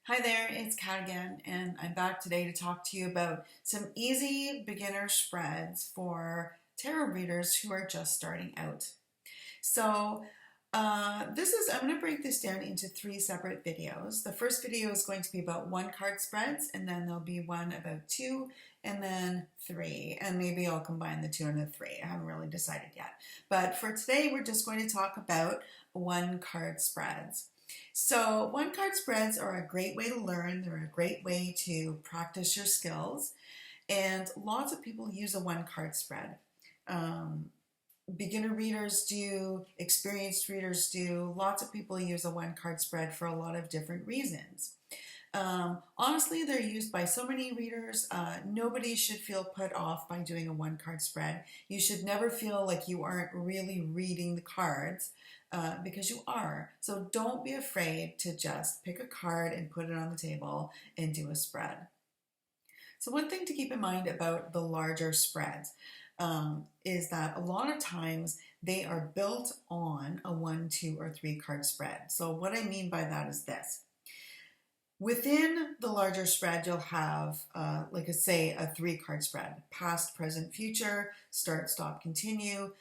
Hi there, it's Kat again, and I'm back today to talk to you about some easy beginner spreads for tarot readers who are just starting out. So I'm going to break this down into three separate videos. The first video is going to be about one card spreads, and then there'll be one about two, and then three, and maybe I'll combine the two and the three. I haven't really decided yet. But for today, we're just going to talk about one card spreads. So one card spreads are a great way to learn. They're a great way to practice your skills. And lots of people use a one card spread. Beginner readers do, experienced readers do. Lots of people use a one card spread for a lot of different reasons. Honestly, they're used by so many readers. Nobody should feel put off by doing a one card spread. You should never feel like you aren't really reading the cards. Because you are. So don't be afraid to just pick a card and put it on the table and do a spread. So one thing to keep in mind about the larger spreads is that a lot of times they are built on a 1, 2, or 3 card spread. So what I mean by that is this. Within the larger spread, you'll have, say, a 3 card spread: past, present, future, start, stop, continue,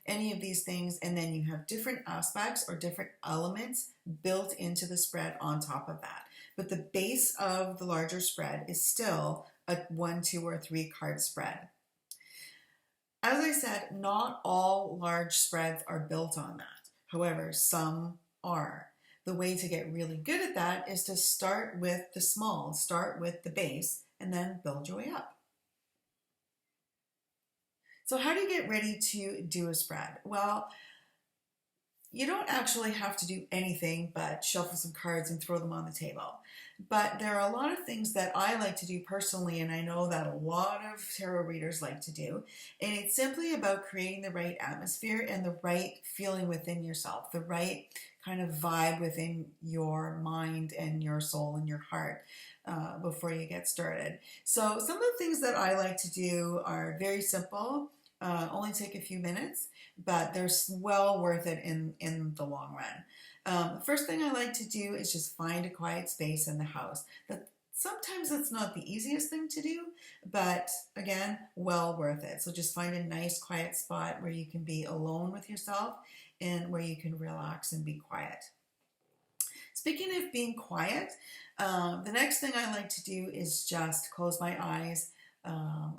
any of these things. And then you have different aspects or different elements built into the spread on top of that. But the base of the larger spread is still a 1, 2, or 3 card spread. As I said, not all large spreads are built on that. However, some are. The way to get really good at that is to start with the small, start with the base, and then build your way up. So how do you get ready to do a spread? Well, you don't actually have to do anything but shuffle some cards and throw them on the table. But there are a lot of things that I like to do personally, and I know that a lot of tarot readers like to do. And it's simply about creating the right atmosphere and the right feeling within yourself, the right kind of vibe within your mind and your soul and your heart before you get started. So some of the things that I like to do are very simple, only take a few minutes, but they're well worth it in the long run. The first thing I like to do is just find a quiet space in the house. Sometimes that's not the easiest thing to do, but again, well worth it. So just find a nice quiet spot where you can be alone with yourself and where you can relax and be quiet. Speaking of being quiet, the next thing I like to do is just close my eyes,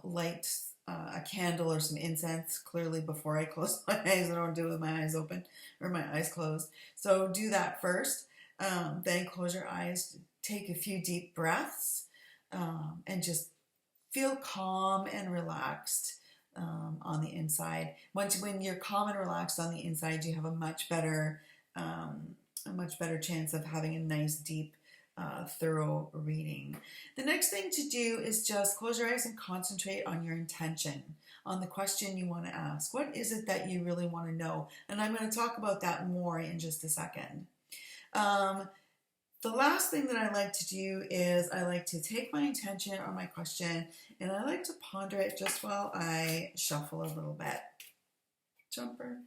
light a candle or some incense, clearly before I close my eyes. I don't do it with my eyes open or my eyes closed. So do that first. Then close your eyes, take a few deep breaths, and just feel calm and relaxed on the inside. When you're calm and relaxed on the inside, you have a much better chance of having a nice deep thorough reading. The next thing to do is just close your eyes and concentrate on your intention, on the question you want to ask. What is it that you really want to know? And I'm going to talk about that more in just a second. The last thing that I like to do is I like to take my intention or my question and I like to ponder it just while I shuffle a little bit. Jumper.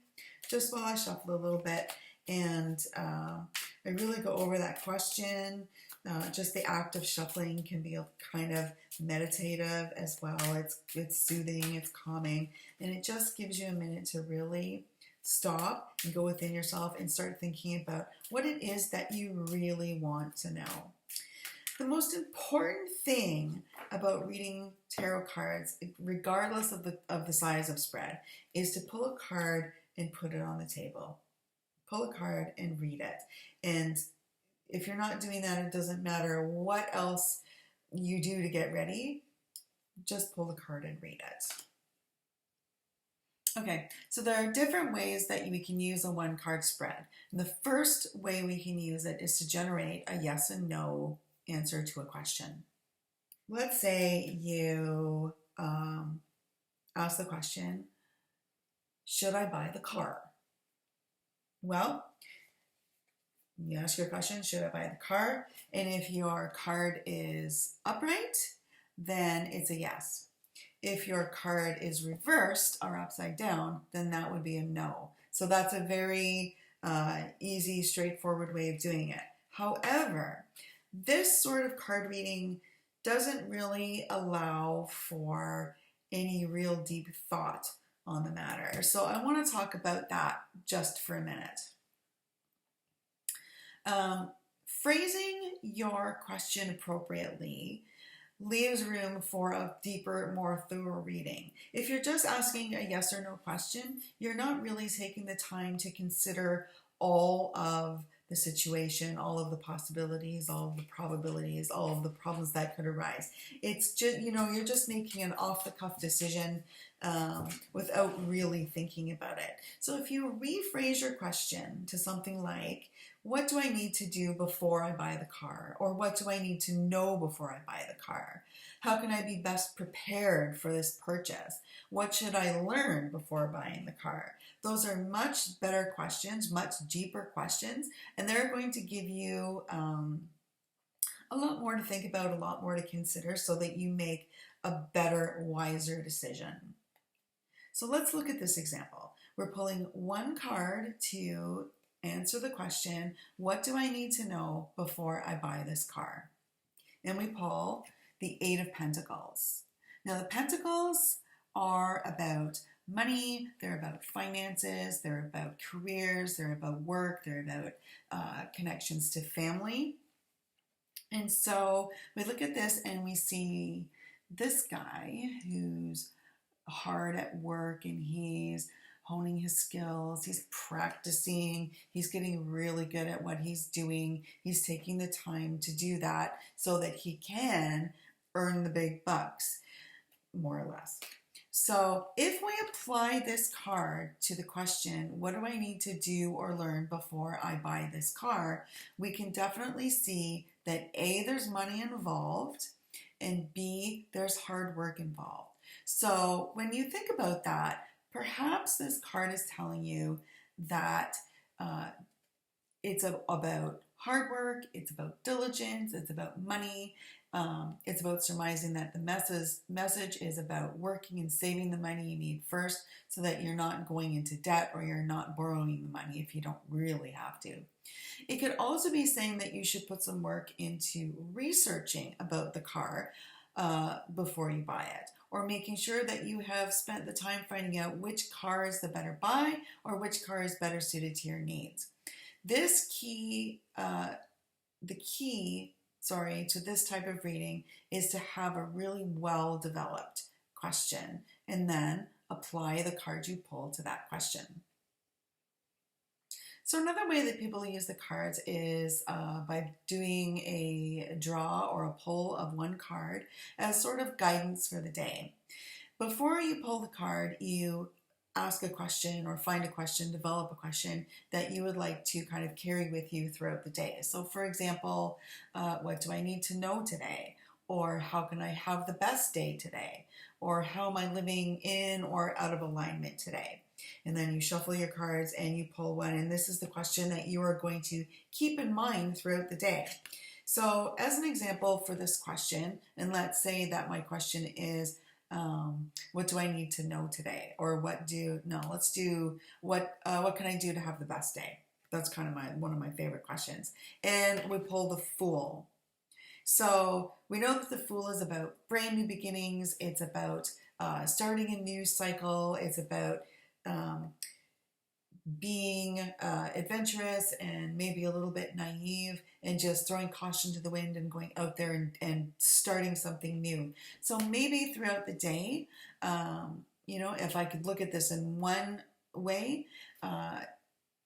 Just while I shuffle a little bit, and I really go over that question. Just the act of shuffling can be kind of meditative as well. It's soothing, it's calming, and it just gives you a minute to really stop and go within yourself and start thinking about what it is that you really want to know. The most important thing about reading tarot cards, regardless of the size of spread, is to pull a card and put it on the table. Pull a card and read it. And if you're not doing that, it doesn't matter what else you do to get ready. Just pull the card and read it. Okay, so there are different ways that we can use a one card spread. And the first way we can use it is to generate a yes and no answer to a question. Let's say you ask the question, should I buy the car? Well, you ask your question, should I buy the car? And if your card is upright, then it's a yes. If your card is reversed or upside down, then that would be a no. So that's a very easy, straightforward way of doing it. However, This sort of card reading doesn't really allow for any real deep thought on the matter. So I want to talk about that just for a minute. Phrasing your question appropriately leaves room for a deeper, more thorough reading. If you're just asking a yes or no question, you're not really taking the time to consider all of the situation, all of the possibilities, all of the probabilities, all of the problems that could arise. It's just, you're just making an off-the-cuff decision without really thinking about it. So if you rephrase your question to something like, what do I need to do before I buy the car? Or what do I need to know before I buy the car? How can I be best prepared for this purchase? What should I learn before buying the car? Those are much better questions, much deeper questions, and they're going to give you a lot more to think about, a lot more to consider so that you make a better, wiser decision. So let's look at this example. We're pulling one card to answer the question, what do I need to know before I buy this car? And we pull the Eight of Pentacles. Now the Pentacles are about money, they're about finances, they're about careers, they're about work, they're about connections to family. And so we look at this and we see this guy who's hard at work and he's honing his skills, he's practicing, he's getting really good at what he's doing, he's taking the time to do that so that he can earn the big bucks, more or less. So if we apply this card to the question, what do I need to do or learn before I buy this car, we can definitely see that A, there's money involved, and B, there's hard work involved. So when you think about that, perhaps this card is telling you that it's about hard work, it's about diligence, it's about money, it's about surmising that the message is about working and saving the money you need first so that you're not going into debt or you're not borrowing the money if you don't really have to. It could also be saying that you should put some work into researching about the car before you buy it, or making sure that you have spent the time finding out which car is the better buy or which car is better suited to your needs. The key to this type of reading is to have a really well-developed question and then apply the card you pull to that question. So another way that people use the cards is by doing a draw or a pull of one card as sort of guidance for the day. Before you pull the card, you ask a question or find a question, develop a question that you would like to kind of carry with you throughout the day. So for example, what do I need to know today? Or how can I have the best day today? Or how am I living in or out of alignment today? And then you shuffle your cards and you pull one, and this is the question that you are going to keep in mind throughout the day. So as an example for this question, and let's say that my question is, what do I need to know today? Or what can I do to have the best day? That's kind of one of my favorite questions. And we pull the Fool. So we know that the Fool is about brand new beginnings. It's about starting a new cycle. It's about being adventurous and maybe a little bit naive and just throwing caution to the wind and going out there and starting something new. So maybe throughout the day, if I could look at this in one way, I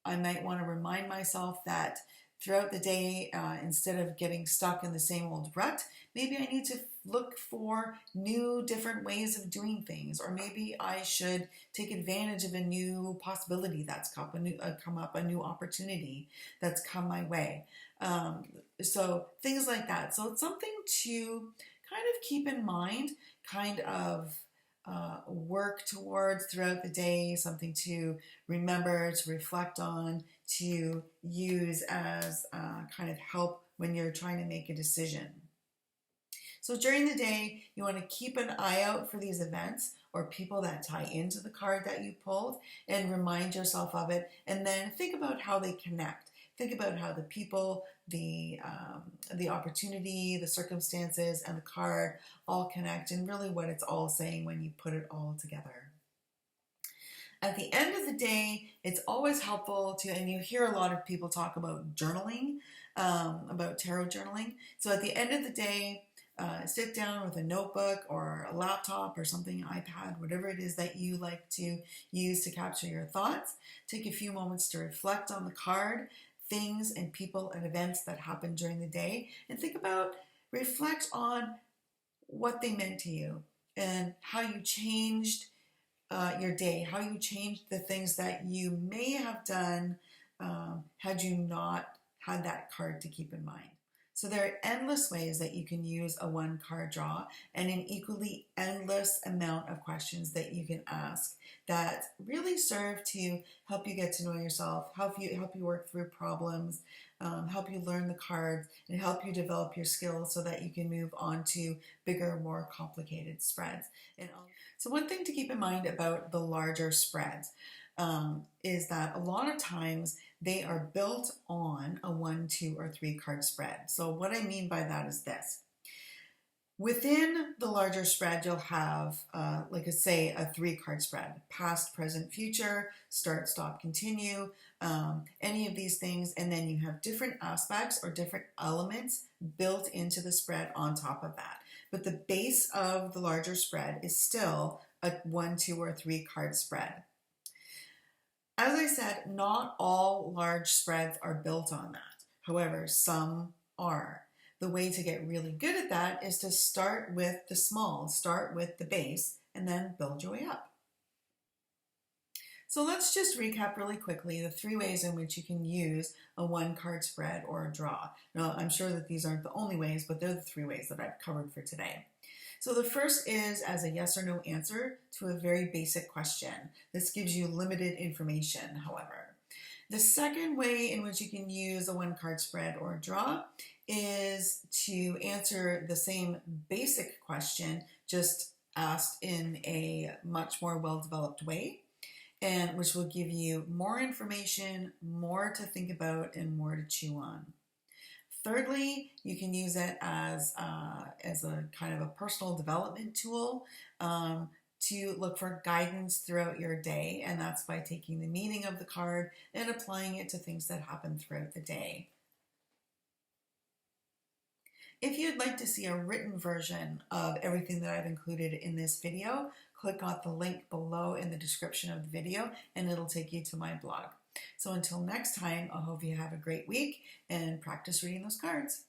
might want to remind myself that throughout the day, instead of getting stuck in the same old rut, maybe I need to look for new, different ways of doing things, or maybe I should take advantage of a new possibility that's come up, a new opportunity that's come my way. So things like that. So it's something to kind of keep in mind, kind of work towards throughout the day, something to remember, to reflect on, to use as kind of help when you're trying to make a decision. So during the day, you want to keep an eye out for these events or people that tie into the card that you pulled and remind yourself of it, and then think about how they connect. Think about how the people, the opportunity, the circumstances, and the card all connect, and really what it's all saying when you put it all together. At the end of the day, it's always helpful to, and you hear a lot of people talk about journaling, about tarot journaling. So at the end of the day, sit down with a notebook or a laptop or something, iPad, whatever it is that you like to use to capture your thoughts. Take a few moments to reflect on the card, things and people and events that happened during the day, and reflect on what they meant to you and how you changed your day, how you changed the things that you may have done had you not had that card to keep in mind. So there are endless ways that you can use a one card draw, and an equally endless amount of questions that you can ask that really serve to help you get to know yourself, help you work through problems, help you learn the cards, and help you develop your skills so that you can move on to bigger, more complicated spreads. So one thing to keep in mind about the larger spreads is that a lot of times they are built on a 1, 2, or 3 card spread. So what I mean by that is this. Within the larger spread, you'll have, like I say, a 3 card spread: past, present, future, start, stop, continue, any of these things. And then you have different aspects or different elements built into the spread on top of that. But the base of the larger spread is still a 1, 2, or 3 card spread. As I said, not all large spreads are built on that. However, some are. The way to get really good at that is to start with the small, start with the base, and then build your way up. So let's just recap really quickly the 3 ways in which you can use a 1 card spread or a draw. Now, I'm sure that these aren't the only ways, but they're the 3 ways that I've covered for today. So the first is as a yes or no answer to a very basic question. This gives you limited information, however. The second way in which you can use a 1 card spread or a draw is to answer the same basic question, just asked in a much more well-developed way, and which will give you more information, more to think about, and more to chew on. Thirdly, you can use it as a kind of a personal development tool to look for guidance throughout your day, and that's by taking the meaning of the card and applying it to things that happen throughout the day. If you'd like to see a written version of everything that I've included in this video, click on the link below in the description of the video and it'll take you to my blog. So until next time, I hope you have a great week and practice reading those cards.